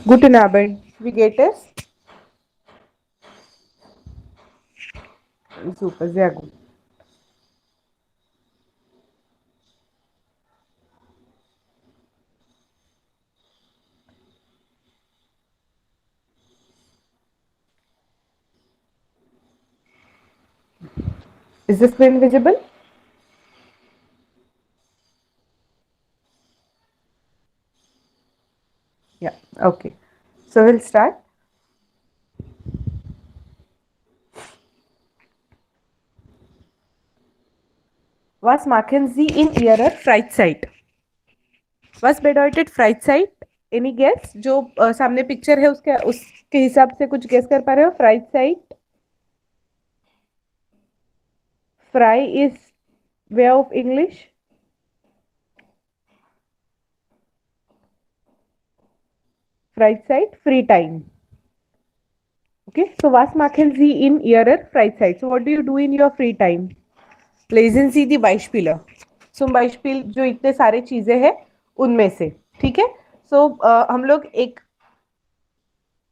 Guten Abend. Wie geht es? Super, sehr gut. Is the screen visible? Yeah, okay. So we'll start. Was machen Sie in Ihrer Freizeit? Was bedeutet Freizeit? Any guess? जो सामने picture है उसके हिसाब से कुछ guess कर पा रहे हो? Freizeit. Fry is way of English. Freizeit, free time. Okay, so was machen Sie in Ihrer Freizeit? So what do you do in your free time? Lesen Sie die Beispiele. zum Beispiel जो इतने सारे चीजें हैं उनमें से, ठीक है। सो हम लोग एक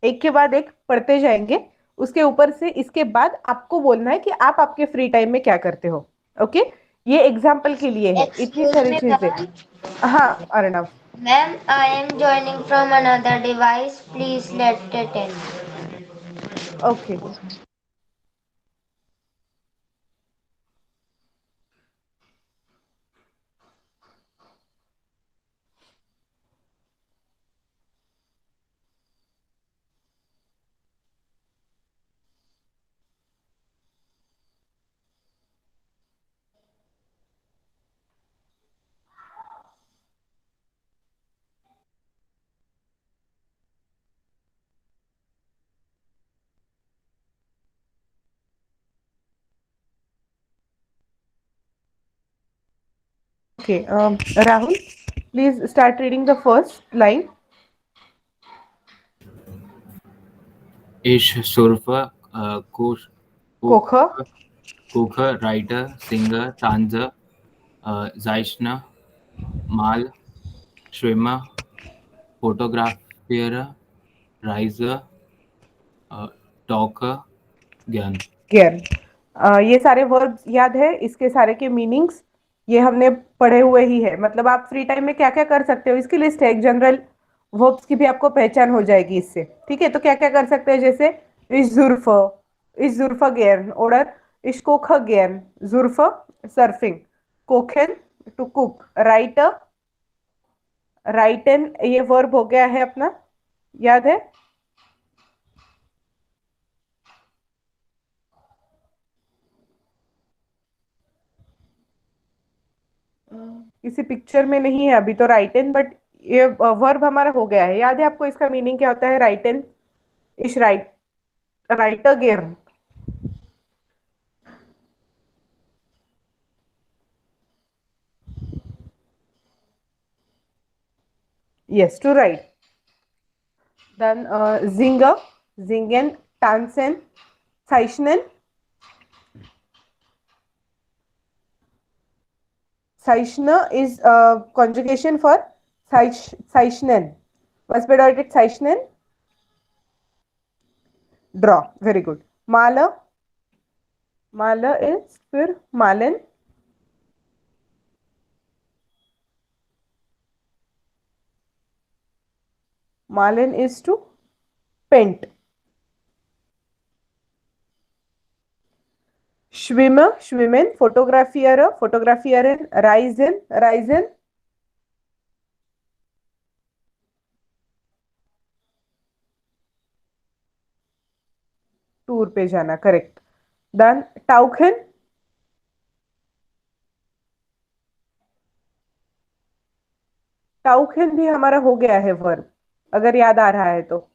एक के बाद एक पढ़ते जाएंगे, उसके ऊपर से इसके बाद आपको बोलना है कि आप आपके फ्री टाइम में क्या करते हो। ओके, ये एग्जाम्पल के लिए है, इतनी Excuse सारी me, चीजें। ma'am. हाँ Arnav. Ma'am, I am joining from another device. Please let it in. Okay, okay. Rahul, please start reading the first line. Ich surfe, कोख, Kocher, Writer, Singer, Tanzer, Zeichner, Mal, Schwimmer, Fotografiere, Reiser, Talker, ज्ञान। Gear. ये सारे verbs याद है, इसके सारे के meanings ये हमने पढ़े हुए ही है। मतलब आप फ्री टाइम में क्या क्या कर सकते हो इसकी लिस्ट है, एक जनरल वर्ब्स की भी आपको पहचान हो जाएगी इससे। ठीक है, तो क्या क्या कर सकते हैं, जैसे इस जुर्फ गेयर्न ओडर, इस कोख गेयर्न, जुर्फ सर्फिंग, कोखेन टू कुक, राइटन ये वर्ब हो गया है अपना, याद है। किसी पिक्चर में नहीं है अभी तो राइट एन, बट ये वर्ब हमारा हो गया है। याद है आपको इसका मीनिंग क्या होता है? राइट एन इश राइटर गेर। Yes, to write. देन जिंगन, टांसन, साइशनन, साइशना is conjugation for Seichnen. Was bedeutet Seichnen? Draw. Very good. Mala is फिर malen. Malen is to paint. Schwimmen, fotografieren, reisen, tour पे जाना, करेक्ट। देन टाउखन भी हमारा हो गया है वर्ब, अगर याद आ रहा है तो।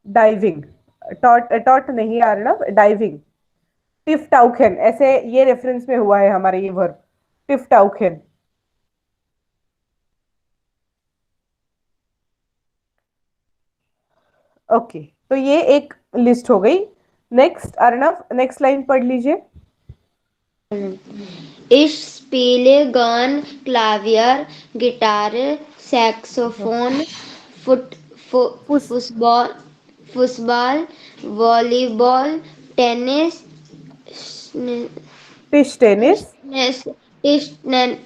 डाइविंग, टॉट टॉट नहीं अर्णव, डाइविंग। टिफ टाउखन, ऐसे ये रेफरेंस में हुआ है हमारा ये वर्ब, टिफ टाउखन। ओके, तो ये एक लिस्ट हो गई। नेक्स्ट अर्णव, नेक्स्ट लाइन पढ़ लीजिए। Ich spiele gern Klavier, Gitarre, Saxophon, foot, fo, फुस Fußball, Volleyball, Tennis, टिश टेनिस Tischtennis, Tischten-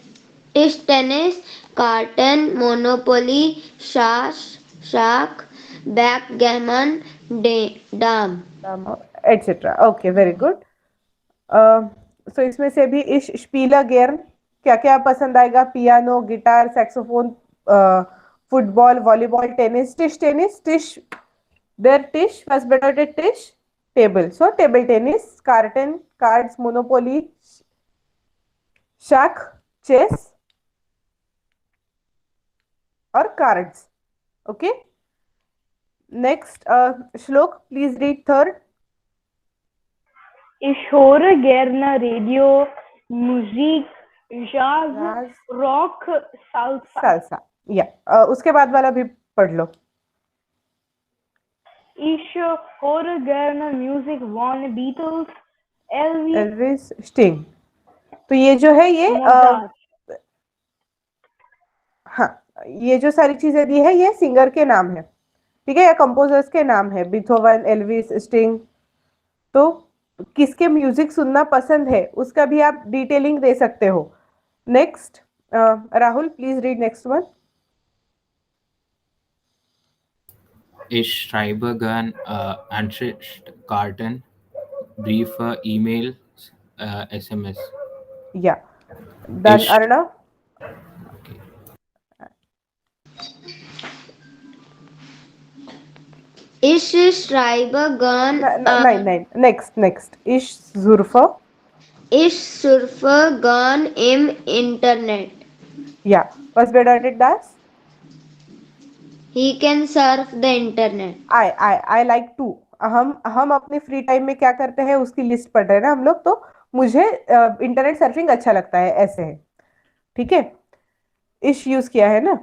Tischtennis, Karten, Monopoly, Schach, Backgammon, Dame. Etcetera. Okay, very good. So इसमें से भी इश स्पीला गेर्न क्या क्या पसंद आएगा? Piano, guitar, saxophone, football, volleyball, tennis, टिश, देयर टिश was bedeutet टिश, टेबल. सो टेबल टेनिस, कार्टन, कार्ड्स, मोनोपोली, शक, चेस और cards. Okay, next Shlok, please read third. Ich höre gerne Radio, Musik, Jazz, Jazz. Rock, Salsa. Salsa. या उसके बाद वाला भी पढ़ लो. Ich höre gerne Musik von Beatles, Elvis, Elvis, Sting. तो ये जो है ये Mozart. हाँ, ये जो सारी चीजें दी है ये सिंगर के नाम है, ठीक है, या कंपोजर्स के नाम है. Beethoven, Elvis, Sting. तो किसके म्यूजिक सुनना पसंद है उसका भी आप डिटेलिंग दे सकते हो. Next, Rahul, please read next one. Ich schreibe gern Anschriftkarten, Briefe, E-Mails, SMS. या done. Ich, Arnav. okay. Ich schreibe gern, नहीं नहीं, नेक्स्ट. इश जुर्फ. ich surfe gern im Internet. या was bedeutet das? He can surf the internet. I like to. हम अपने free time में क्या करते हैं उसकी लिस्ट पढ़ रहे हैं ना हम लोग. तो मुझे इंटरनेट सर्फिंग अच्छा लगता है, ऐसे है, ठीक है. इश यूज किया है ना,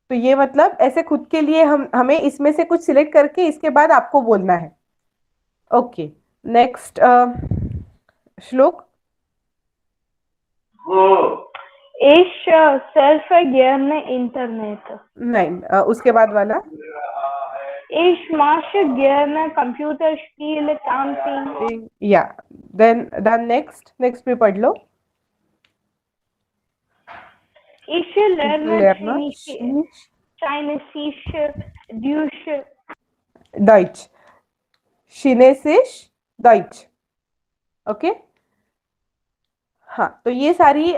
तो ये मतलब ऐसे खुद के लिए हमें इसमें से कुछ सिलेक्ट करके इसके बाद आपको बोलना है. ओके, नेक्स्ट श्लोक. Ich surfe gerne Internet. नहीं, उसके बाद वाला. Ich mache gerne Computerspiele, Camping. या देन नेक्स्ट भी पढ़ लो. Ich lerne Lerner, Chinesisch, Deutsch. Deutsch, Chinesisch, Deutsch. Okay. हाँ, तो ये सारी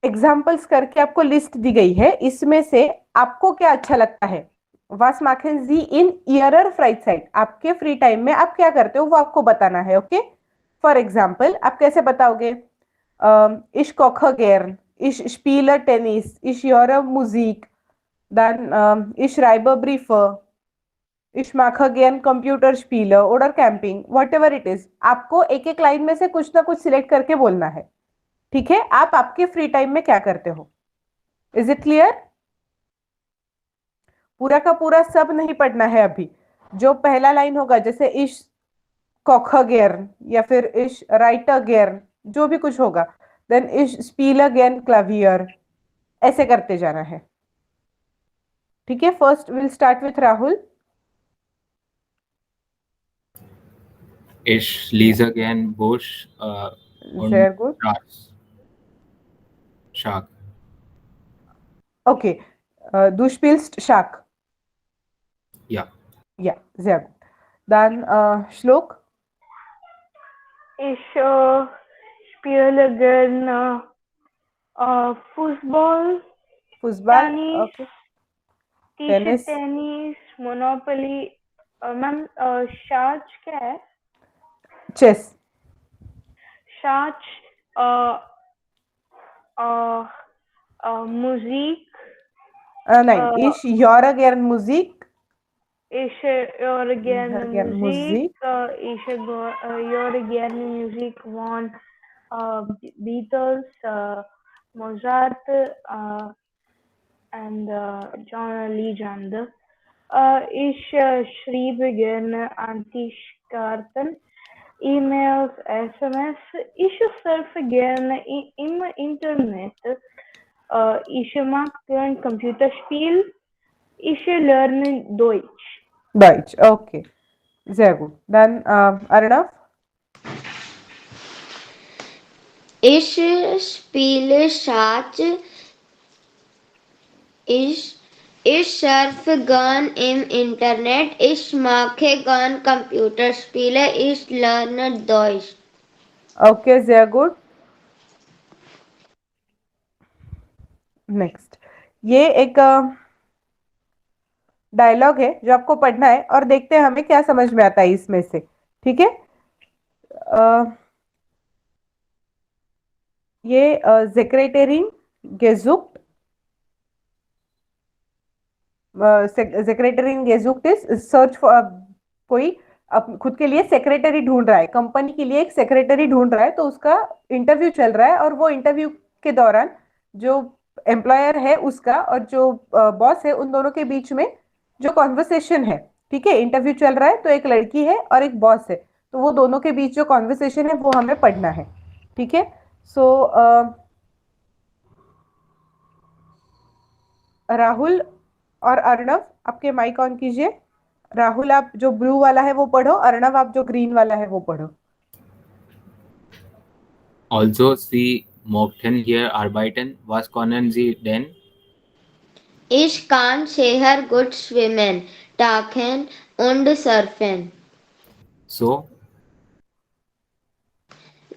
एग्जाम्पल्स करके आपको लिस्ट दी गई है. इसमें से आपको क्या अच्छा लगता है? वास माखेन जी इन ईयरर फ्राइड. आपके फ्री टाइम में आप क्या करते हो वो आपको बताना है. ओके, फॉर एग्जाम्पल आप कैसे बताओगे? इश कोखे गेर्न, ich spiele Tennis, ich höre Musik, dann ich schreibe Briefe, ich mache gern Computerspiele oder Camping, whatever it is. आपको एक एक लाइन में से कुछ ना कुछ सिलेक्ट करके बोलना है, ठीक है. आप आपके फ्री टाइम में क्या करते हो? Is it clear? पूरा का पूरा सब नहीं पढ़ना है अभी. जो पहला लाइन होगा, जैसे इश कोखे गेर्न या फिर इश राइटर गेर्न, जो भी कुछ होगा, देन इश स्पील गेर्न क्लावियर, ऐसे करते जाना है, ठीक है. First will start with Rahul. Ich lese gern Busch und Sehr gut. Gras. Shark. Okay, du spielst Schach. Ja. Ja, sehr gut. Dann Shlok. Ich spiele gerne Fußball, Fußball. Tennis, Okay. Tennis, Tennis. Monopoly. Ma'am शाच क्या है? Chess. शाच Musik. Nein, ich höre gern Musik. Ich höre gerne gern Musik. Ich höre gerne Musik von Beatles, Mozart, and John Legend. Ich schreibe gerne Antischkarten. E-Mails, SMS. Ich surfe gerne im Internet. Ich mag gern Computerspiel. Ich lerne Deutsch. Deutsch. Okay. Sehr gut. Dann Arnav. Ich spiele Schatz. Ich surfe gern im Internet. Ich mache gern Computerspiele. Ich lerne Deutsch. Okay, sehr gut. Next, ये एक dialogue है जो आपको पढ़ना है और देखते हैं हमें क्या समझ में आता है इसमें से, ठीक है। ये सेक्रेटरीन गेजुक्ट, सेक्रेटरीन गेजुक्ट इज सर्च फॉर, कोई खुद के लिए सेक्रेटरी ढूंढ रहा है, कंपनी के लिए एक सेक्रेटरी ढूंढ रहा है, तो उसका इंटरव्यू चल रहा है और वो इंटरव्यू के दौरान जो एम्प्लॉयर है उसका और जो बॉस है उन दोनों के बीच में जो कॉन्वर्सेशन है, ठीक है, इंटरव्यू चल रहा है तो एक लड़की है और एक बॉस है, तो वो दोनों के बीच जो कॉन्वर्सेशन है वो हमें पढ़ना है, ठीक है। सो राहुल और अर्णव आपके माइक ऑन कीजिए। राहुल आप जो ब्लू वाला है वो पढ़ो, अर्णव आप जो ग्रीन वाला है वो पढ़ो। Also, Sie mochten hier arbeiten. Was können Sie denn? Ich kann sehr gut schwimmen, tauchen und surfen. So,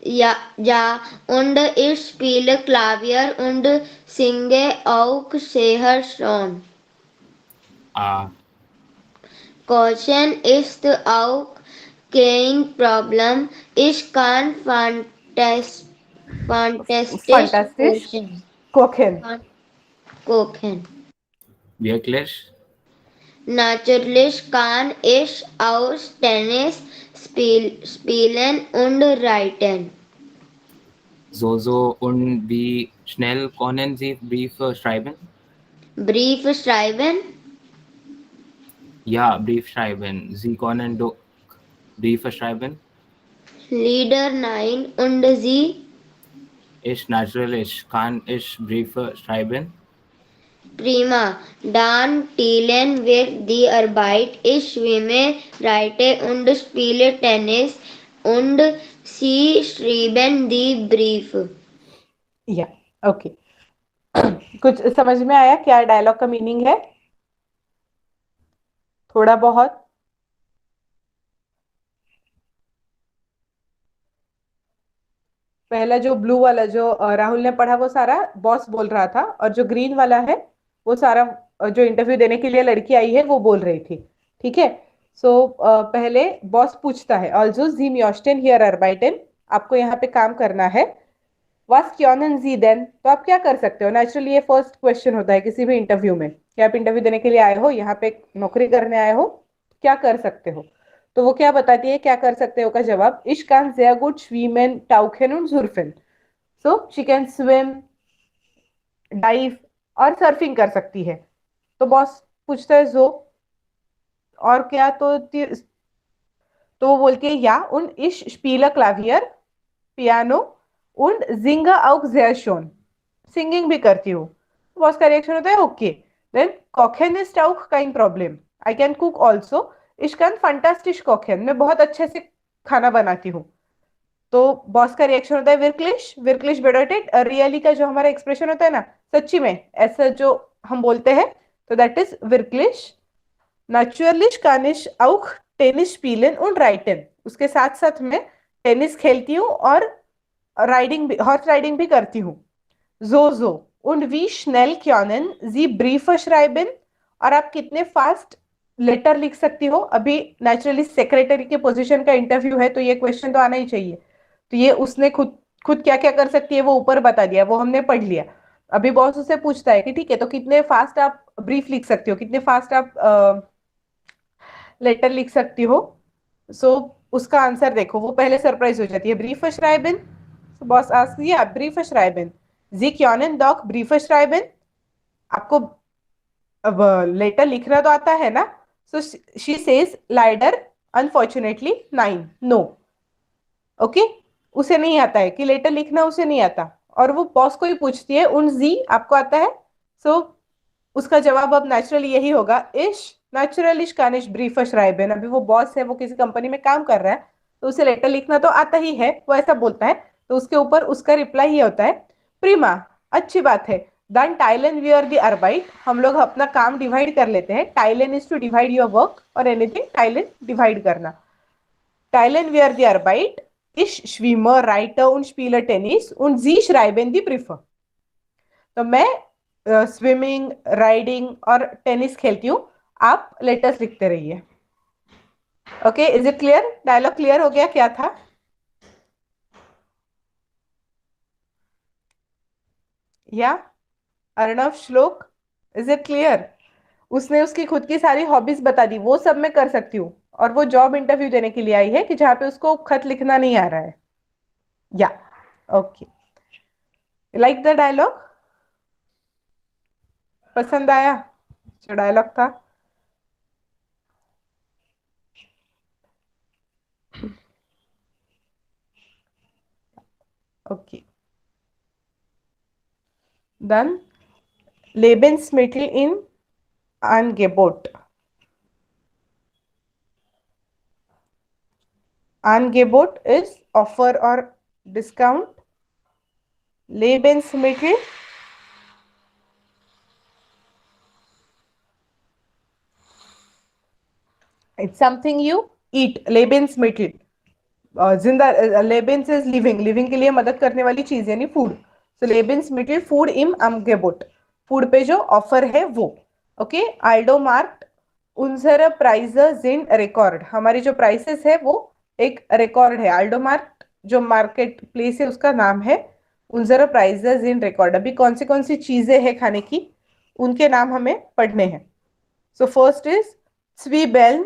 Ja, und ich spiele Klavier und singe auch sehr schön. Kochen ist auch kein Problem. Ich kann fantastisch कोखेन। kochen. wirklich? Natürlich kann ich auch Tennis spielen und reiten. So, und wie schnell können Sie Briefe schreiben? Brief schreiben? Ja, Brief schreiben. Sie können doch Briefe schreiben? Lieder nein und Sie? Ich natürlich kann ich Briefe schreiben. Prima. Dann teilen wir die Arbeit. Ich schwimme, reite und spiele Tennis und Sie schreiben die Briefe. या okay, कुछ समझ में आया क्या dialogue का meaning है? थोड़ा बहुत? पहला जो ब्लू वाला जो राहुल ने पढ़ा वो सारा बॉस बोल रहा था और जो ग्रीन वाला है वो सारा जो इंटरव्यू देने के लिए लड़की आई है वो बोल रही थी, ठीक है। सो पहले बॉस पूछता है ऑल्सो जी म्योस्टेन हियर अर्बाइटेन, आपको यहाँ पे काम करना है। वास क्योनन जी देन, तो आप क्या कर सकते हो? नेचुरली ये फर्स्ट क्वेश्चन होता है किसी भी इंटरव्यू में कि आप इंटरव्यू देने के लिए आए हो, यहाँ पे नौकरी करने आए हो, क्या कर सकते हो? तो वो क्या बताती है क्या कर सकते हो का जवाब, इश कान sehr gut schwimmen, tauchen und surfen. So she can swim, dive और सर्फिंग कर सकती है। तो बॉस पूछता है जो और क्या, तो वो बोलती है या und ich spiele Klavier, piano und singe auch sehr schön, singing भी करती हूँ। बॉस का रिएक्शन होता है ओके, देन कोखेन is auch kein Problem, I can cook also, ich kann fantastisch kochen, मैं बहुत अच्छे से खाना बनाती हूँ। तो बॉस का रिएक्शन होता है विरक्लिश, विरक्लिश बेडोटेड रियली का जो हमारा एक्सप्रेशन होता है ना, सच्ची में ऐसा जो हम बोलते हैं, तो दैट इज विरक्लिश। Natürlich kann ich auch टेनिस spielen und reiten, उसके साथ साथ मैं टेनिस खेलती हूँ और राइडिंग भी, हॉर्स राइडिंग भी करती हूँ। so und wie schnell können Sie Briefe schreiben, और आप कितने फास्ट लेटर लिख सकती हो? अभी नेचुरली सेक्रेटरी के पोजीशन का इंटरव्यू है तो ये क्वेश्चन तो आना ही चाहिए, तो ये उसने खुद खुद क्या क्या कर सकती है वो ऊपर बता दिया, वो हमने पढ़ लिया। अभी बॉस उससे पूछता है कि ठीक है तो कितने फास्ट आप ब्रीफ लिख सकती हो, कितने फास्ट आप लेटर लिख सकती हो? सो उसका आंसर देखो, वो पहले सरप्राइज हो जाती है, ब्रीफ schreiben, बॉस आस्क या brief schreiben, Sie können doch Briefe schreiben, आपको अब लेटर लिखना तो आता है ना? सो शी सेज लाइडर अनफॉर्चुनेटली नाइन, नो। ओके, उसे नहीं आता है कि लेटर लिखना, उसे नहीं आता, और वो बॉस को ही पूछती है उन जी आपको आता है। सो उसका जवाब अब नेचुरली यही होगा, इश नेचुरलिश कानिश ब्रीफ श्राइबेन। अभी वो बॉस है, वो किसी कंपनी में काम कर रहा है, तो उसे लेटर लिखना तो आता ही है, वो ऐसा बोलता है, तो उसके ऊपर उसका रिप्लाई ये होता है, प्रीमा, अच्छी बात है। देन टाइलन वी आर दी अर्बाइट, हम लोग अपना काम डिवाइड कर लेते हैं। टाइलन is to divide your work और एनीथिंग, टाइलन डिवाइड करना। टाइलन वी आर दी अर्बाइट, ich schwimme, reite und spiele Tennis und Sie schreiben die Briefe। तो मैं स्विमिंग, राइडिंग और टेनिस खेलती हूँ, आप लेटर्स लिखते रहिए। Okay, is it clear? Dialogue clear हो गया क्या था? या अर्णव, श्लोक, इज इट क्लियर? उसने उसकी खुद की सारी हॉबीज बता दी, वो सब मैं कर सकती हूँ, और वो जॉब इंटरव्यू देने के लिए आई है कि जहाँ पे उसको खत लिखना नहीं आ रहा है। या ओके, लाइक द डायलॉग? पसंद आया जो डायलॉग था? Okay, then Lebensmittel in Angebot. Angebot is offer or discount. Lebensmittel it's something you eat. Lebensmittel जिंदा, लेबेंस इज लिविंग, लिविंग के लिए मदद करने वाली चीज यानी फूड। सो लेबेंसमिटल फूड इम अमगेबोट, फूड पे जो ऑफर है वो। ओके, आल्डो मार्क्ट उनजर प्राइजेस इन रिकॉर्ड, हमारी जो प्राइसेस है वो एक रिकॉर्ड है। आल्डो मार्क्ट जो मार्केट प्लेस है उसका नाम है, उनजर प्राइजेस इन रिकॉर्ड। अभी कौन सी चीजें हैं खाने की, उनके नाम हमें पढ़ने हैं। सो फर्स्ट इज स्वीबेल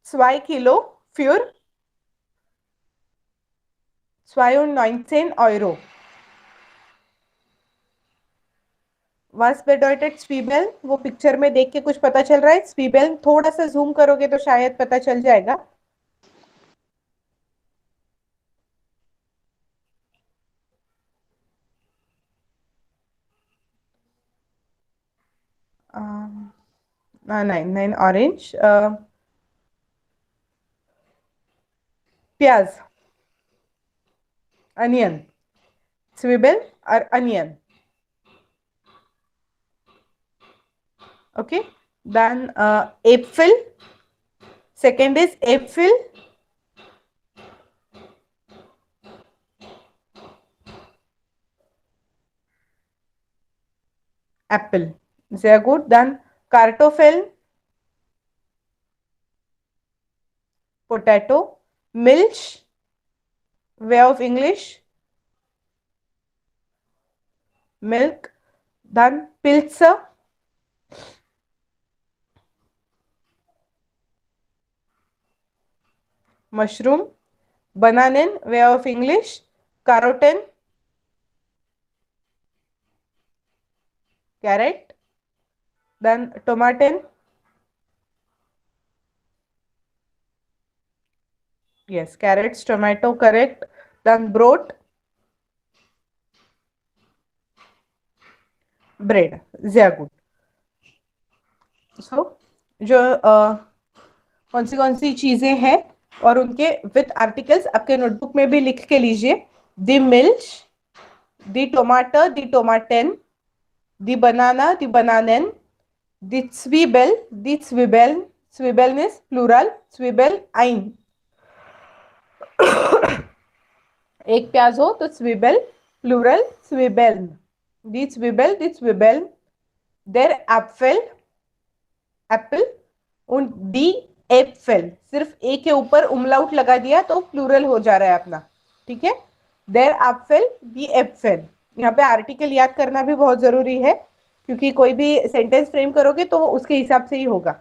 2 किलो für 92 €। Was bedeutet Zwiebeln? वो पिक्चर में देख के कुछ पता चल रहा है? Zwiebeln थोड़ा सा जूम करोगे तो शायद पता चल जाएगा। नहीं, ऑरेंज, प्याज, अनियन, स्वीबेल और अनियन। ओके, देन एप्फल, सेकेंड इज एप्फल, apple, sehr gut, then Kartoffel, potato, Milch, way of English, milk, then Pilze, mushroom, Bananen, way of English, Caroten, carrot, then tomaten, yes, carrots, tomato, correct, then brot, bread, sehr gut। So जो कौन सी चीजें हैं और उनके with articles आपके notebook में भी लिख के लीजिए। दी मिल्च, दी टोमाटर, दी टोमाटेन, दी बनाना, दी बनानेन, दी स्वीबेल, दी स्वीबेल, स्वीबेलनेस प्लूरल, स्वीबेल आइन। एक प्याज हो तो स्वीबेल, प्लूरल स्वीबेल्न, दी स्वीबेल, दी स्वीबेल्न, देर एप्फल, एप्पल, und die एप्फल, सिर्फ ए के ऊपर उमलाउट लगा दिया तो प्लूरल हो जा रहा है अपना, ठीक है। देर एप्फल, दी एप्फल, यहाँ पे आर्टिकल याद करना भी बहुत जरूरी है, क्योंकि कोई भी सेंटेंस फ्रेम करोगे तो वो उसके हिसाब से ही होगा,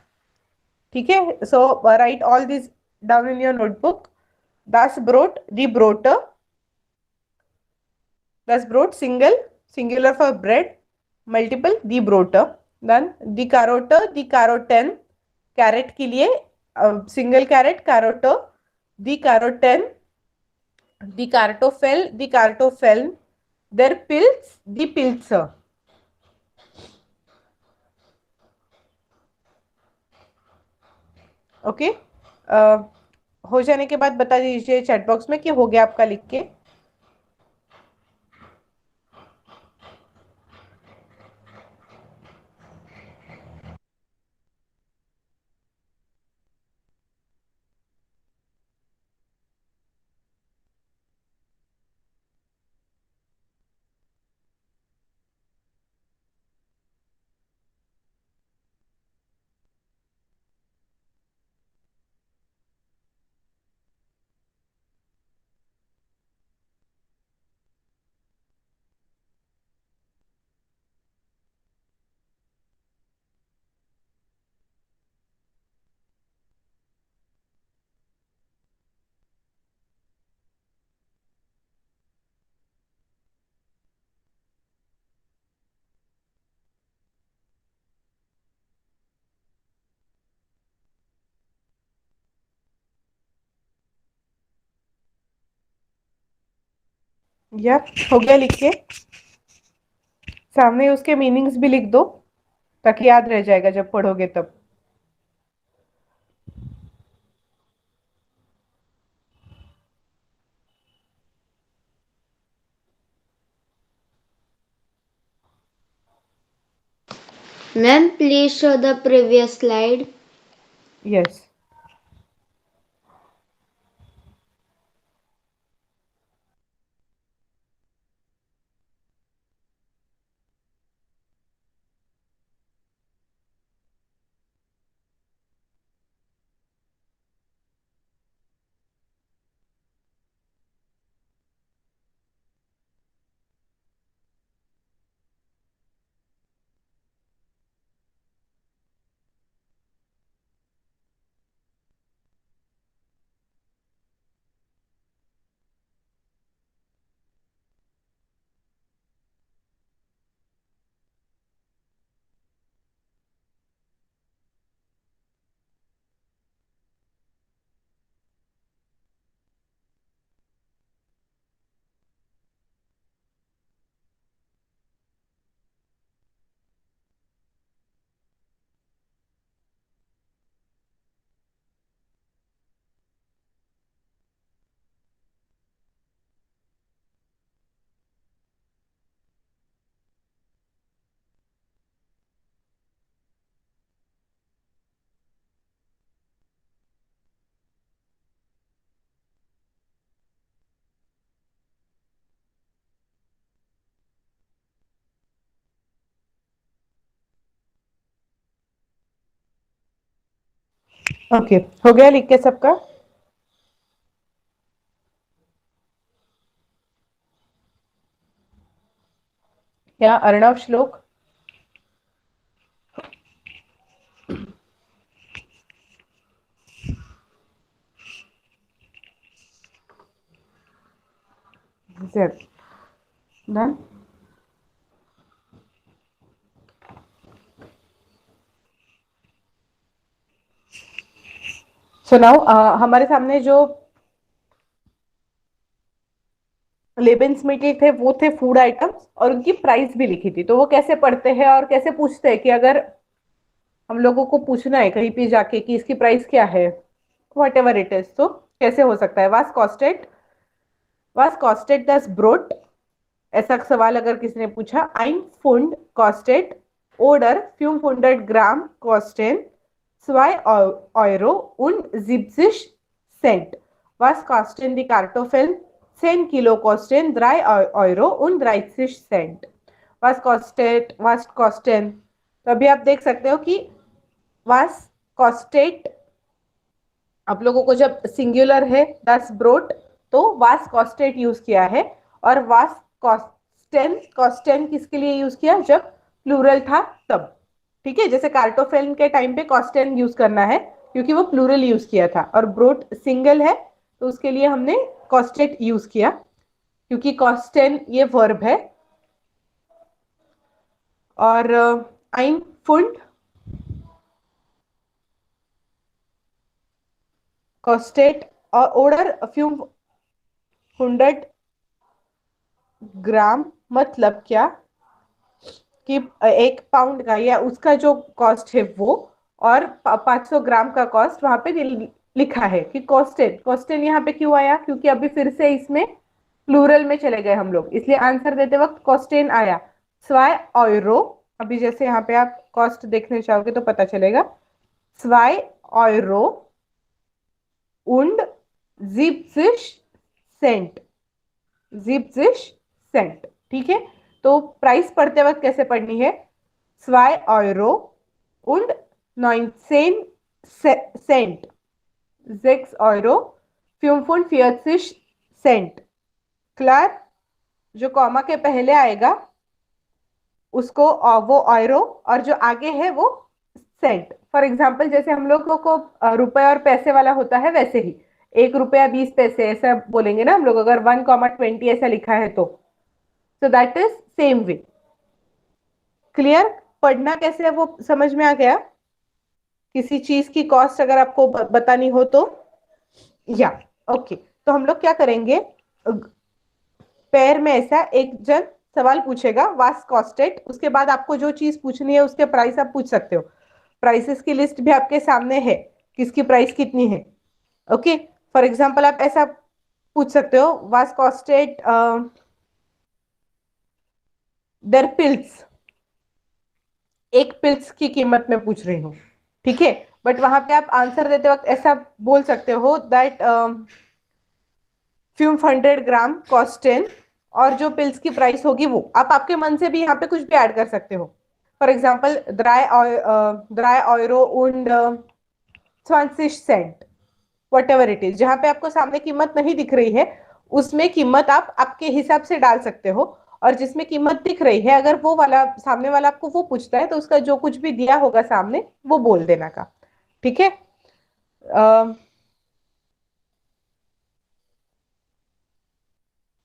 ठीक है। So write all this down in your notebook. das Brot, die Brote, das Brot single, singular for bread, multiple, die Brote, then die Karotte, die Karotten, carrot के लिए सिंगल कैरेट, कैरोटो, दी कैरोटेन, Die Kartoffel, die Kartoffeln. Der Pilz, die Pilze. Okay हो जाने के बाद बता दीजिए चैट बॉक्स में कि हो गया आपका लिख के. या हो गया लिख के. सामने उसके मीनिंग्स भी लिख दो ताकि याद रह जाएगा जब पढ़ोगे तब. Ma'am, please show the previous slide. Yes. Okay हो गया लिख के सबका. या अर्णव श्लोक. डन. सो नाउ हमारे सामने जो लेबेंस में थे वो थे फूड आइटम्स और उनकी प्राइस भी लिखी थी. तो वो कैसे पढ़ते हैं और कैसे पूछते हैं कि अगर हम लोगों को पूछना है कहीं पे जाके कि इसकी प्राइस क्या है वॉट एवर इट इज तो कैसे हो सकता है. वास कॉस्टेड दस ब्रोट. ऐसा सवाल अगर किसी ने पूछा. ein Pfund kostet oder 500 Gramm kosten 2 Euro und 70 Cent. Was kosten die Kartoffeln? 10 Kilo kosten 3 Euro und 30 Cent. Was kosten. तो अभी आप देख सकते हो कि was kostet आप लोगों को जब सिंगुलर है 10 ब्रोट तो वास कॉस्टेट यूज किया है और वास कॉस्टेन किसके लिए यूज किया जब प्लूरल था तब. ठीक है. जैसे कार्टोफेलन के टाइम पे कॉस्टेन यूज करना है क्योंकि वो प्लूरल यूज किया था और ब्रोट सिंगल है तो उसके लिए हमने कॉस्टेट यूज किया क्योंकि कॉस्टेन ये वर्ब है. और ein Pfund kostet oder 100 ग्राम मतलब क्या कि 1 पाउंड का या उसका जो कॉस्ट है वो, और 500 ग्राम का कॉस्ट वहां पे लिखा है कि कॉस्टेन। कॉस्टेन यहाँ पे क्यों आया? क्योंकि अभी फिर से इसमें प्लूरल में चले गए हम लोग, इसलिए आंसर देते वक्त कॉस्टेन आया। स्वाई ऑयरो, अभी जैसे यहाँ पे आप कॉस्ट देखने चाहोगे तो पता चलेगा। स्वाई ऑयरो und 70 सेंट, 70 सेंट। ठीक है, तो प्राइस पढ़ते वक्त कैसे पढ़नी है? 2 Euro und 19 Cent, 6 Euro 45 Cent। Clear? जो कॉमा के पहले आएगा उसको वो ऑयरो, और जो आगे है वो सेंट। फॉर एग्जाम्पल जैसे हम लोगों को रुपए और पैसे वाला होता है, वैसे ही 1 रुपया 20 पैसे ऐसा बोलेंगे ना हम लोग, अगर 1, 20 ऐसा लिखा है तो that is same way. Clear? पढ़ना कैसे है वो समझ में आ गया? किसी चीज की कॉस्ट अगर आपको बतानी हो तो, या ओके। तो हम लोग क्या करेंगे, पैर में ऐसा एक जन सवाल पूछेगा, वास कॉस्टेड, उसके बाद आपको जो चीज पूछनी है उसके प्राइस आप पूछ सकते हो। प्राइसेस की लिस्ट भी आपके सामने है, किसकी प्राइस कितनी है। ओके, फॉर एग्जाम्पल आप ऐसा पूछ सकते हो, वास कॉस्टेड देयर पिल्स, एक पिल्स की कीमत में पूछ रही हूँ, ठीक है। बट वहां पे आप आंसर देते वक्त ऐसा बोल सकते हो दैट फ्यूम 100 ग्राम कॉस्ट 10, और जो पिल्स की प्राइस होगी वो आप आपके मन से भी यहाँ पे कुछ भी ऐड कर सकते हो। फॉर एग्जाम्पल ड्राई ऑयरो und 20 cent, whatever it is. जहां पे आपको सामने कीमत नहीं दिख रही है उसमें कीमत आप आपके हिसाब से डाल सकते हो, और जिसमें कीमत दिख रही है अगर वो वाला सामने वाला आपको वो पूछता है तो उसका जो कुछ भी दिया होगा सामने वो बोल देना का। ठीक है,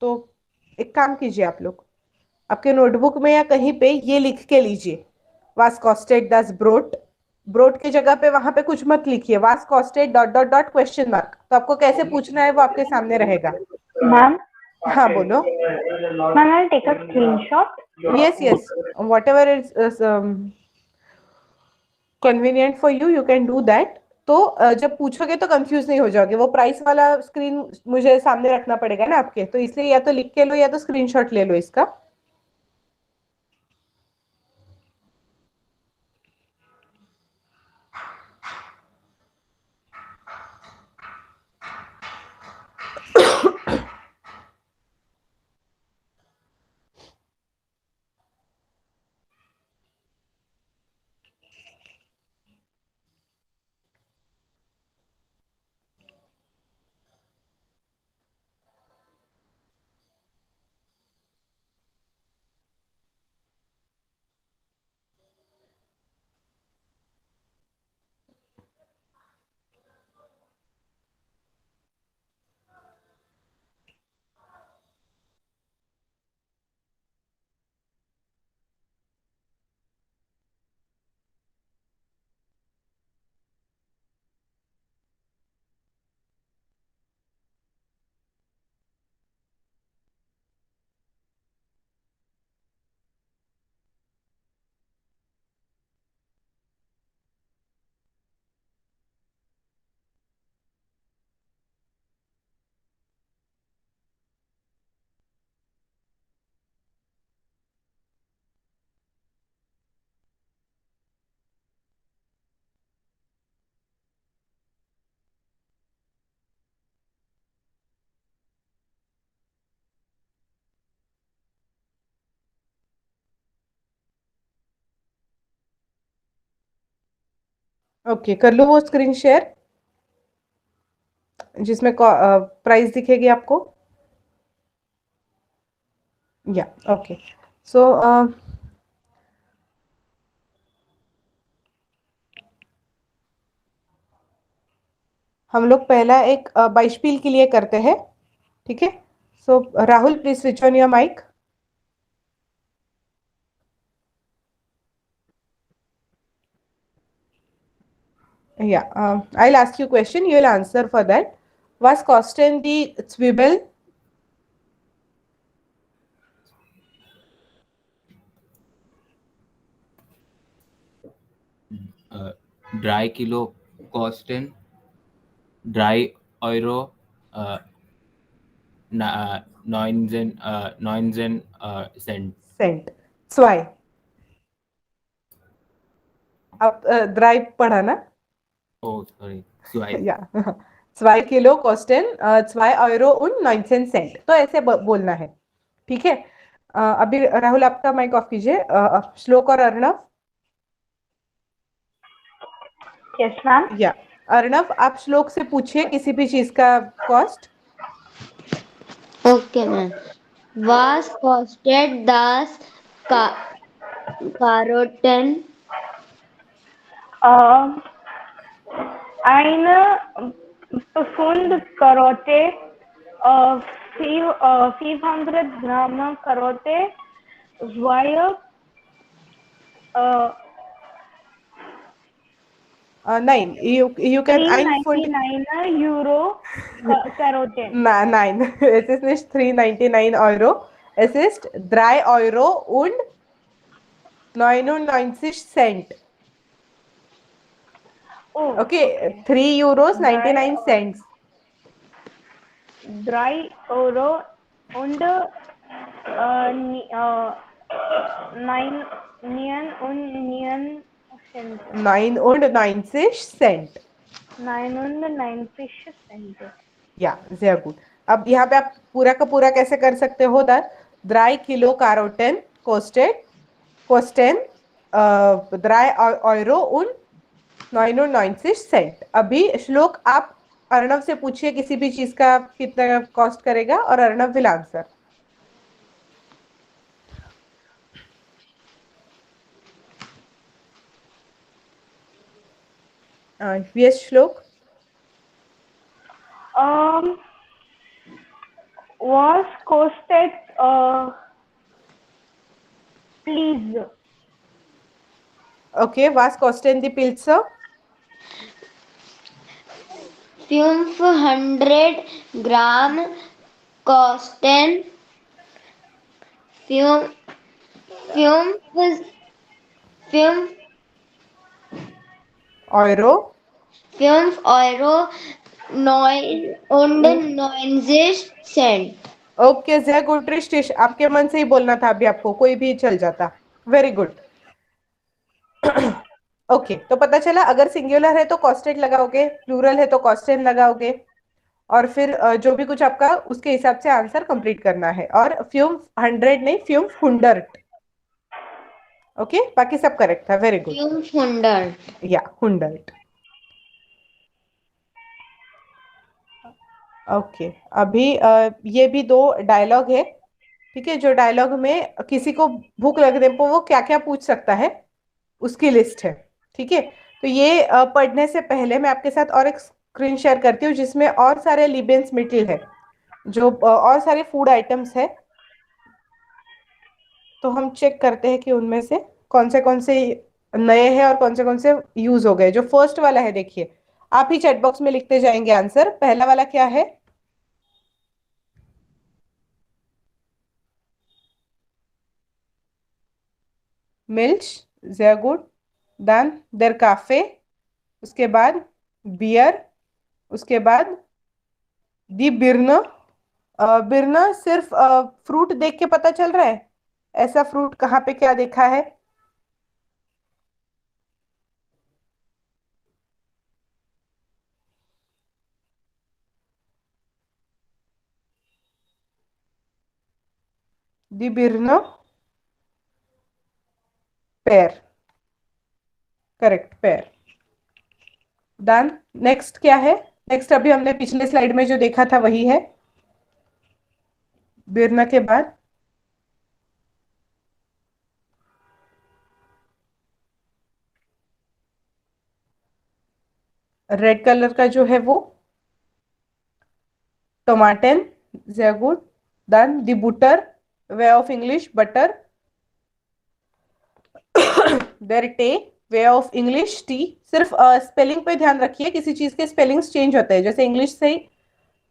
तो एक काम कीजिए, आप लोग आपके नोटबुक में या कहीं पे ये लिख के लीजिए, वास कॉस्टेड दस ब्रोट। ब्रोट की जगह पे वहां पे कुछ मत लिखिए, वास costed dot dot dot question mark. तो आपको कैसे पूछना है वो आपके सामने रहेगा। Ma'am, हाँ बोलो। ma'am, I'll take a screenshot. Yes, yes. Whatever is convenient for you, you can do that. तो जब पूछोगे तो कंफ्यूज नहीं हो जाओगे, वो प्राइस वाला स्क्रीन मुझे सामने रखना पड़ेगा ना आपके, तो इसलिए या तो लिख के लो या तो स्क्रीनशॉट ले लो इसका। ओके, कर लो वो स्क्रीन शेयर जिसमें प्राइस दिखेगी आपको। या ओके, सो हम लोग पहला एक बाइशपील के लिए करते हैं, ठीक है। So Rahul please switch on your mic. Yeah, I'll ask you a question. You will answer for that. Was Kosten die Zwiebel 3 kilo Kosten, 3 Euro, 19 Cent. Saint. 2. आप 3 पढ़ा ना? Oh, sorry. Zwei. या 2 किलो कोस्टन 2 euro und 19 सेंट. तो ऐसे बोलना है. ठीक है. अभी राहुल आपका माइक ऑफ कीजिए. श्लोक और अर्णव. Yes, ma'am. या अर्णव आप श्लोक से पूछिए किसी भी चीज का cost. Okay, ma'am. Was costed das Karotten? Eine Pfund Karotte, 500 Gramm Karotte, zwei, 9. You can ein Pfund. 399 Euro Karotte. Nein, es ist nicht 399 Euro. Es ist 3 Euro und 99 Cent. Oh, Okay, 3 Euros 99 cents. 3 Euro und 9 und 9 Cent. 99 Cent. 99 Cent. या sehr gut. अब यहाँ पे आप पूरा का पूरा कैसे कर सकते हो? 3 किलो कारोटेन कोस्टेन 3 Euro und 99 सेंट. अभी श्लोक आप अर्णव से पूछिए किसी भी चीज का कितना कॉस्ट करेगा और अर्णव विल आंसर. यस श्लोक. Was costed, please. Okay, was kosten die Pilze? 500 Gramm kosten 5 Euro. 5 Euro 99 Cent. Okay sehr gut रिष्टिश. आपके मन से ही बोलना था अभी आपको, कोई भी चल जाता. Very good. ओके तो पता चला अगर सिंगुलर है तो कॉस्टेड लगाओगे, प्लूरल है तो कॉस्टेन लगाओगे और फिर जो भी कुछ आपका उसके हिसाब से आंसर कंप्लीट करना है. और 500 नहीं 500. ओके बाकी सब करेक्ट था. Very good. 500. या 100. ओके अभी ये भी 2 डायलॉग है. ठीक है, जो डायलॉग में किसी को भूख लगने पर वो क्या क्या पूछ सकता है उसकी लिस्ट है. ठीक है, तो ये पढ़ने से पहले मैं आपके साथ और एक स्क्रीन शेयर करती हूँ जिसमें और सारे लिबेंस मिटिल है, जो और सारे फूड आइटम्स है. तो हम चेक करते हैं कि उनमें से कौन से नए हैं और कौन से यूज हो गए. जो फर्स्ट वाला है देखिए, आप ही चैट बॉक्स में लिखते जाएंगे आंसर. पहला वाला क्या है? Milch. sehr gut. dann der cafe. उसके बाद बियर. उसके बाद दी बिर्न. बिर्न सिर्फ फ्रूट देख के पता चल रहा है? ऐसा फ्रूट कहाँ पे क्या देखा है? दी बिर्न पेर. करेक्ट पेर. डन. नेक्स्ट क्या है? नेक्स्ट अभी हमने पिछले स्लाइड में जो देखा था वही है. बिर्न के बाद रेड कलर का जो है वो टोमाटेन. sehr gut. डन. दी बुटर. Way of English butter. देर टे. Way of English tea. सिर्फ स्पेलिंग पे ध्यान रखिए, किसी चीज के स्पेलिंग्स चेंज होते हैं. जैसे इंग्लिश से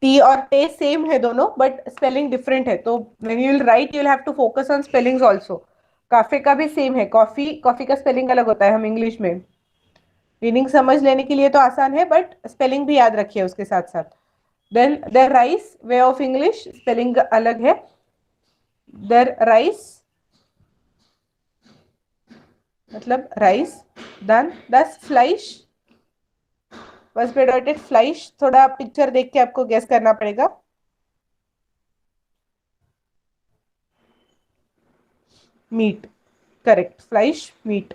टी और टे सेम है दोनों बट स्पेलिंग डिफरेंट है, तो when you will write you will have to focus on spellings also. काफे का भी सेम है. कॉफी का स्पेलिंग अलग होता है हम इंग्लिश में. मीनिंग समझ लेने के लिए तो आसान है, बट स्पेलिंग भी याद रखिए उसके साथ साथ. देन देयर राइस, वे ऑफ इंग्लिश, स्पेलिंग अलग है. देयर राइस मतलब राइस. देन दस फ्लाइश, बस बेडॉटेड फ्लाइश. थोड़ा पिक्चर देख के आपको गेस करना पड़ेगा. Meat, correct. फ्लाइश, मीट.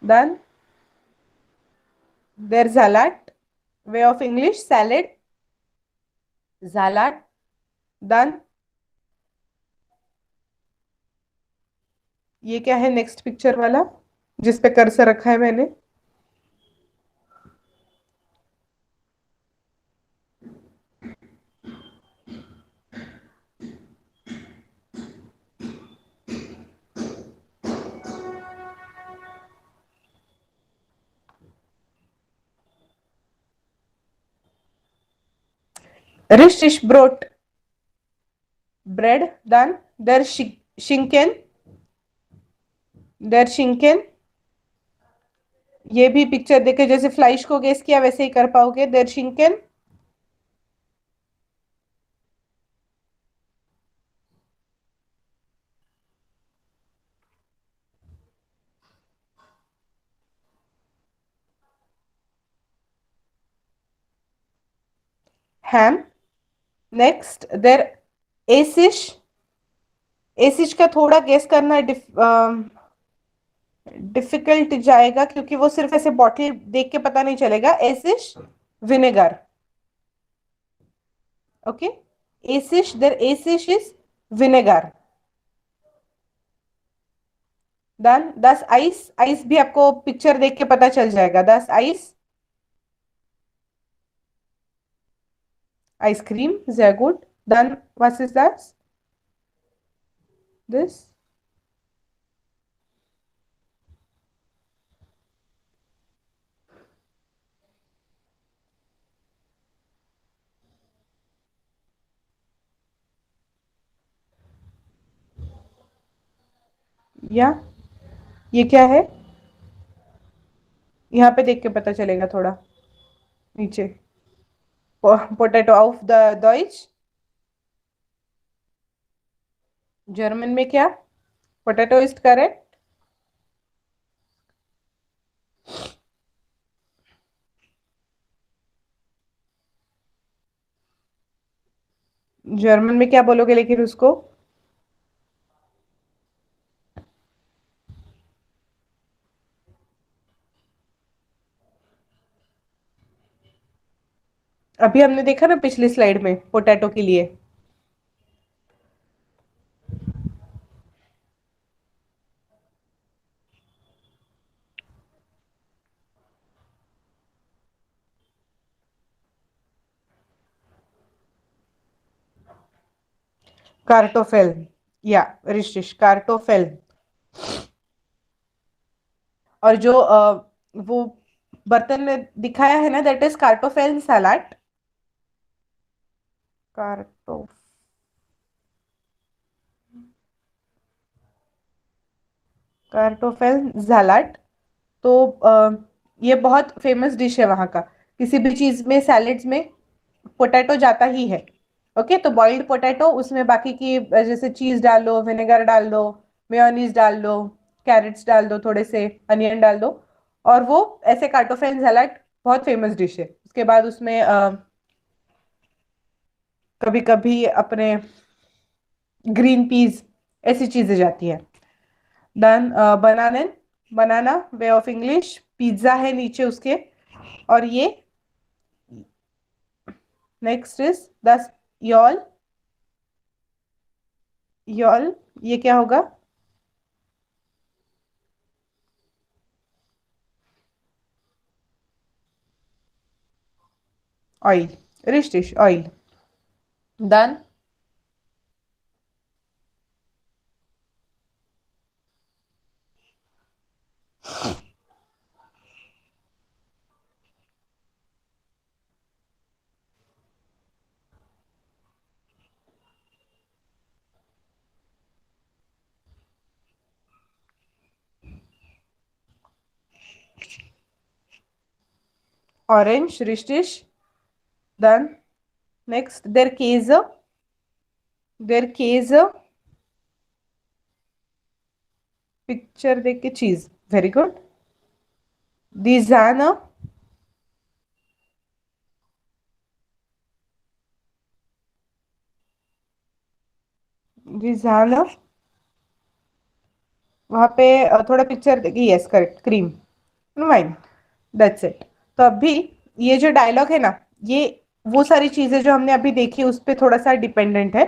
देन देयर सलाड, वे ऑफ इंग्लिश सैलेड, सलाड. देन ये क्या है नेक्स्ट पिक्चर वाला जिस पे कर्सर रखा है मैंने? Richtig Brot, bread. Dann der Schinken, der Schinken. ये भी पिक्चर देखे जैसे फ्लाइश को गेस किया वैसे ही कर पाओगे. der Schinken. ham. Next der Essig. एसिश का थोड़ा गेस करना डिफिकल्ट जाएगा क्योंकि वो सिर्फ ऐसे बॉटल देख के पता नहीं चलेगा. एसिश, विनेगर. ओके. एसिश, देर एसिश इज विनेगर. डन. 10 आइस, आइस भी आपको पिक्चर देख के पता चल जाएगा. 10 आइस, ice cream. sehr gut. Dann was ist das? This. या ये क्या है? यहाँ पे देख के पता चलेगा थोड़ा नीचे. Potato of the Deutsche. German में क्या? Potato is correct. जर्मन में क्या बोलोगे लेकिन उसको? अभी हमने देखा ना पिछली स्लाइड में पोटैटो के लिए. कार्टोफेल. या रिशिश कार्टोफेल. और जो वो बर्तन में दिखाया है ना, दैट इज कार्टोफेल सलाड. कार्टो कार्टोफेल सलाड. तो ये बहुत फेमस डिश है वहाँ का. किसी भी चीज में सैलेड्स में पोटैटो जाता ही है. ओके. तो बॉइल्ड पोटैटो, उसमें बाकी की जैसे चीज डाल लो, विनेगर डाल दो, मेयोनीज डाल दो, कैरेट्स डाल दो, थोड़े से अनियन डाल दो, और वो ऐसे कार्टोफेल सलाद बहुत फेमस डिश है. उसके बाद उसमें कभी कभी अपने ग्रीन पीस ऐसी चीजें जाती है. Then banana. Banana, way of English. Pizza है नीचे उसके. और ये नेक्स्ट इज दस यॉल. यॉल ये क्या होगा? Oil. Rich dish, oil. Done. orange, richtig. Done. Next, der Käse. Der Käse. Picture देख के cheese. Very good. Die Sahne. Die Sahne. वहां पे थोड़ा पिक्चर देखिए. Yes correct. Cream. Fine. That's it. तो अभी ये जो डायलॉग है ना, ये वो सारी चीजें जो हमने अभी देखी उस पर थोड़ा सा डिपेंडेंट है.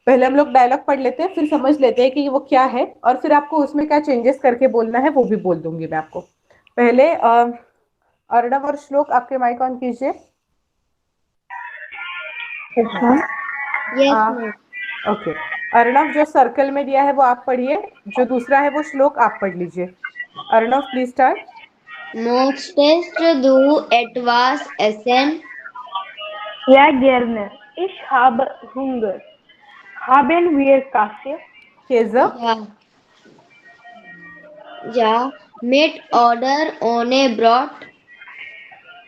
पहले हम लोग डायलॉग पढ़ लेते हैं, फिर समझ लेते हैं कि वो क्या है, और फिर आपको उसमें क्या चेंजेस करके बोलना है वो भी बोल दूंगी मैं आपको. पहले अर्णव और श्लोक आपके माइक ऑन कीजिए. Yes, ma'am. ओके. अर्णव, जो सर्कल में दिया है वो आप पढ़िए, जो दूसरा है वो श्लोक आप पढ़ लीजिए. Arnav please start. Möchtest du etwas essen? Ja, gerne. Ich habe Hunger. Haben wir Kaffee? केज. Ja. Ja. Mit oder ohne Brot?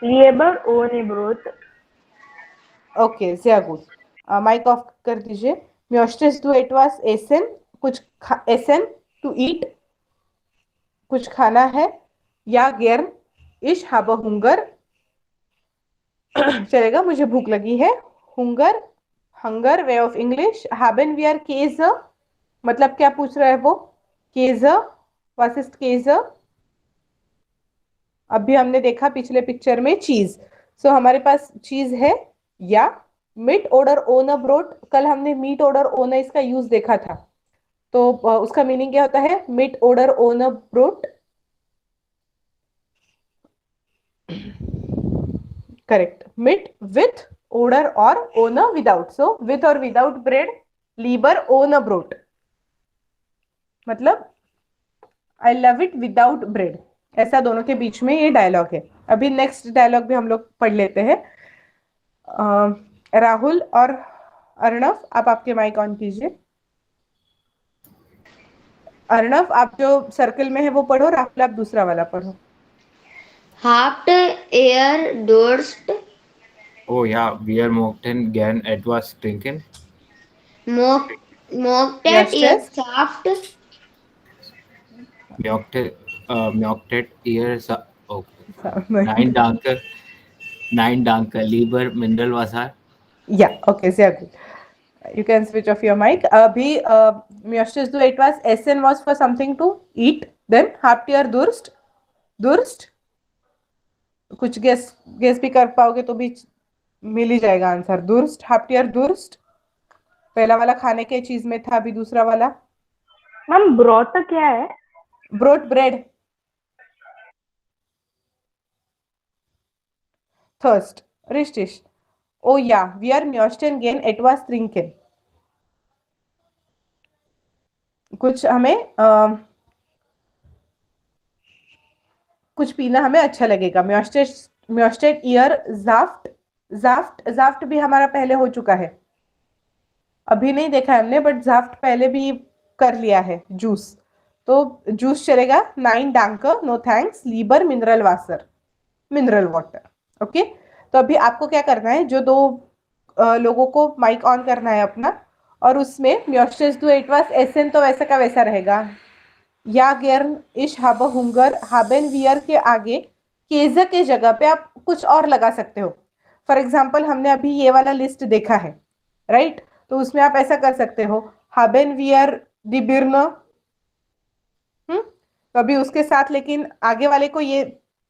Lieber ohne Brot. Okay, sehr gut. Mic off कर दीजिए. Möchtest du etwas essen? कुछ essen to eat, कुछ खाना है. या gern, ich habe Hunger. चलेगा, मुझे भूख लगी है. Hunger, hunger way of English. Haben wir Käse, मतलब क्या पूछ रहा है वो. Käse, was ist Käse? अभी हमने देखा पिछले पिक्चर में चीज. सो हमारे पास चीज है. या मीट ऑर्डर ओन ब्रोट, कल हमने मीट ऑर्डर ओन इसका यूज देखा था. तो उसका मीनिंग क्या होता है. मीट ऑर्डर ओन ब्रोट. करेक्ट. मीट विथ ऑर्डर और ओन विदाउट. सो विथ और विदाउट ब्रेड. लीबर ओन ब्रोट, मतलब I love it without bread. ऐसा दोनों के बीच में ये डायलॉग है. अभी नेक्स्ट डायलॉग भी हम लोग पढ़ लेते हैं. राहुल और अर्णव, आप आपके माइक ऑन कीजिए. अर्णव, आप जो सर्कल में है वो पढ़ो. राहुल, आप दूसरा वाला पढ़ो. Habt ihr Durst? Oh ja, wir mochten gern etwas trinken. Mocktet ihr Yes. Saft? Mocktet ihr okay. Nein, danke. Nein, danke. Lieber Mineralwasser. या okay, sehr gut. You can switch off your mic. अभी möchtest du etwas essen was for something to eat. Then habt ihr Durst? Durst, कुछ guess भी कर पाओगे तो भी मिल ही जाएगा answer. Durst, habt ihr Durst? पहला वाला खाने के चीज में था, अभी दूसरा वाला. मैम ब्रोट क्या है? Brought, bread. Thirst, richtig. Oh ja, wir möchten gern etwas trinken. कुछ हमें कुछ पीना हमें अच्छा लगेगा. Möchtet ihr Saft? Saft भी हमारा पहले हो चुका है. अभी नहीं देखा है हमने, बट जाफ्ट पहले भी कर लिया है. जूस, तो जूस चलेगा. नाइन danke, नो थैंक्स. लीबर mineral water, mineral water. Okay. तो अभी आपको क्या करना है, जो दो लोगों को माइक ऑन करना है अपना, और उसमें möchtest du etwas essen तो वैसा का वैसा रहेगा. या gern, ich habe Hunger, haben wir के आगे केज़ के जगह पे आप कुछ और लगा सकते हो. फॉर एग्जाम्पल, हमने अभी ये वाला लिस्ट देखा है, राइट. तो उसमें आप ऐसा कर सकते हो, haben wir die Birne. तो अभी उसके साथ लेकिन आगे वाले को ये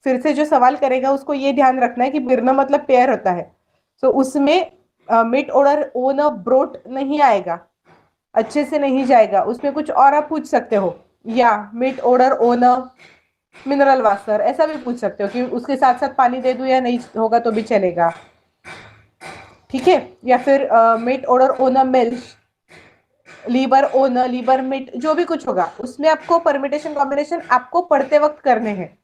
फिर से जो सवाल करेगा उसको ये ध्यान रखना है कि बिर्न मतलब पेयर होता है. तो उसमें मिट ऑर्डर ओन ब्रोट नहीं आएगा, अच्छे से नहीं जाएगा. उसमें कुछ और आप पूछ सकते हो. या मिट ऑर्डर ओन मिनरल वाटर, ऐसा भी पूछ सकते हो कि उसके साथ साथ पानी दे दूं या नहीं होगा तो भी चलेगा. ठीक है. या फिर मिट ऑर्डर ओन मिल्क, लीबर मिट, जो भी कुछ होगा उसमें आपको परमिटेशन कॉम्बिनेशन आपको पढ़ते वक्त करने हैं.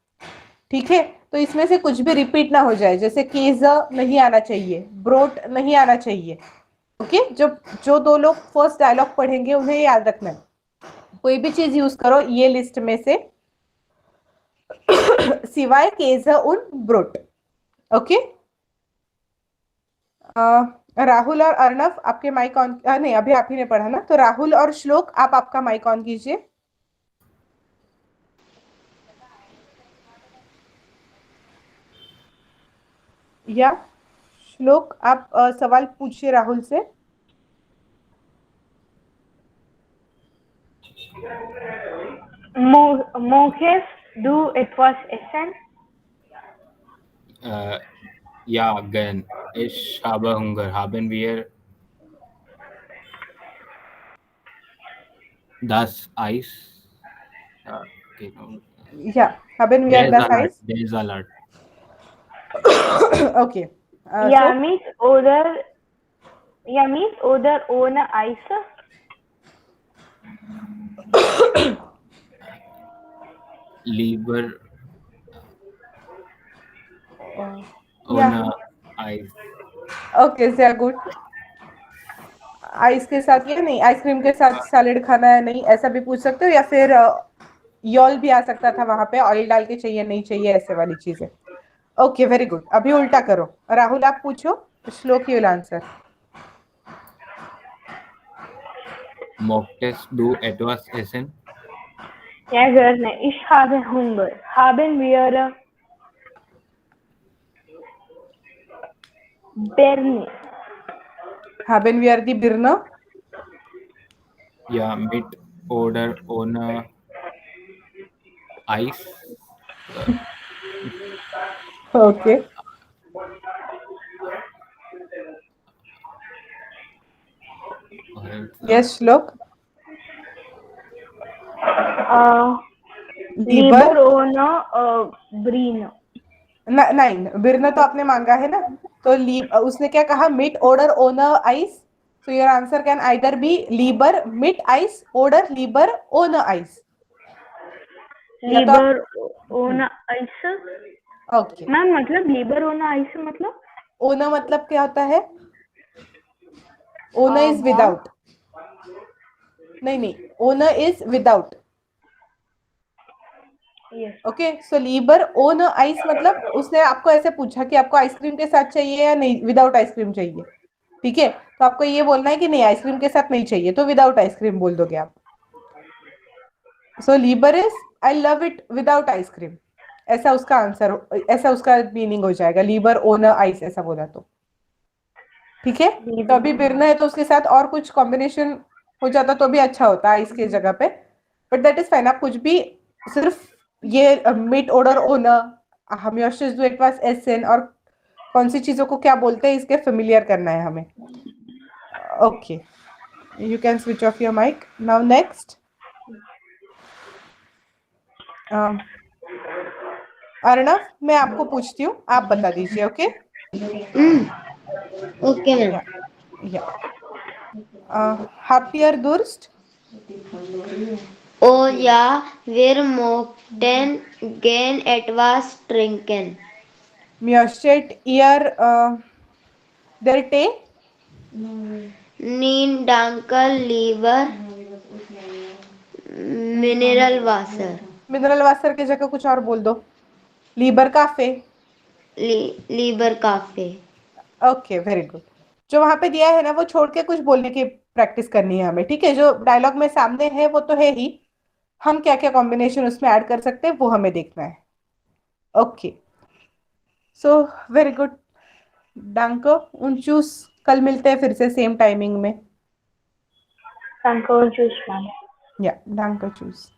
ठीक है. तो इसमें से कुछ भी रिपीट ना हो जाए. जैसे केज़ नहीं आना चाहिए, ब्रोट नहीं आना चाहिए. ओके. जो दो लोग फर्स्ट डायलॉग पढ़ेंगे उन्हें याद रखना है. कोई भी चीज यूज करो ये लिस्ट में से सिवाय केज़ उन ब्रोट. ओके, राहुल और अर्णव आपके माइक ऑन, नहीं अभी आप ही ने पढ़ा ना, तो राहुल और श्लोक आप आपका माइक ऑन कीजिए। या श्लोक आप सवाल पूछिए राहुल से। Moches, du etwas essen? Ja, gern. Ich habe Hunger. Haben wir das Eis? Genau. Ja, haben wir Der das Salat. Eis? Der Salat. Okay. Ja, So, mit oder ohne Eis? Lieber या ohne Eis. Okay, sehr gut। Ice के साथ या नहीं, ice cream के साथ salad खाना है नहीं, ऐसा भी पूछ सकते हो, या फिर यॉल भी आ सकता था वहां पे, ऑयल डाल के चाहिए नहीं चाहिए, ऐसे वाली चीजें। Okay, very good. अभी उल्टा करो, राहुल आप पूछो, श्लोक you will answer. Möchtest du etwas essen? Ja, gerne. Ich habe Hunger. Haben wir Birne? haben wir die Birne? Ja, mit oder ohne Eis? Okay, yes श्लोक। Lieber लीबर, ohne Brine. नहीं, बिर्न तो आपने मांगा है ना, तो उसने क्या कहा, मिट ऑर्डर ओनर आइस, so your answer can either be लीबर मिट आइस ऑर्डर लीबर ओनर आइस। या तो आप, Lieber ohne Eis? Okay, ma'am मतलब lieber ohne Eis मतलब? ओनर मतलब क्या होता है? ओनर इज हाँ। विदाउट, नहीं, ओनर is without. Yes. Okay, so लीबर ओनर आइस मतलब उसने आपको ऐसे पूछा कि आपको आइसक्रीम के साथ चाहिए या नहीं, विदाउट आइसक्रीम चाहिए, ठीक है, तो आपको ये बोलना है कि नहीं आइसक्रीम के साथ नहीं चाहिए, तो विदाउट आइसक्रीम बोल दोगे आप। सो लीबर is I love it without ice cream, ऐसा उसका आंसर, ऐसा उसका मीनिंग हो जाएगा, लीबर ओनर आइस ऐसा बोला तो, ठीक है। तो अभी बिरना है तो उसके साथ और कुछ कॉम्बिनेशन हो जाता तो भी अच्छा होता आइस के जगह पे, बट दैट इज फाइन। आप कुछ भी, सिर्फ ये मिट ऑर्डर ओनर हम etwas essen और कौन सी चीजों को क्या बोलते हैं इसके फेमिलियर करना है हमें। Okay, you can switch off your mic now. Next, Arnav मैं आपको पूछती हूँ, आप बता दीजिए। Okay, okay ma'am. habt ihr Durst? Oh ja, wir möchten gern etwas trinken. Möchtet ihr der Tee? Nein, danke, lieber Mineral Wasser. Mineral water की जगह कुछ और बोल दो, लीबर काफे। Lieber Kaffee. Okay, very good. जो वहां पे दिया है ना वो छोड़ के कुछ बोलने की प्रैक्टिस करनी है हमें, ठीक है। जो डायलॉग में सामने है वो तो है ही, हम क्या क्या कॉम्बिनेशन उसमें ऐड कर सकते हैं वो हमें देखना है। ओके, सो वेरी गुड, डांको उन चूस। कल मिलते हैं फिर से सेम टाइमिंग में। Danke und tschüss, Mom. या डांको चूस।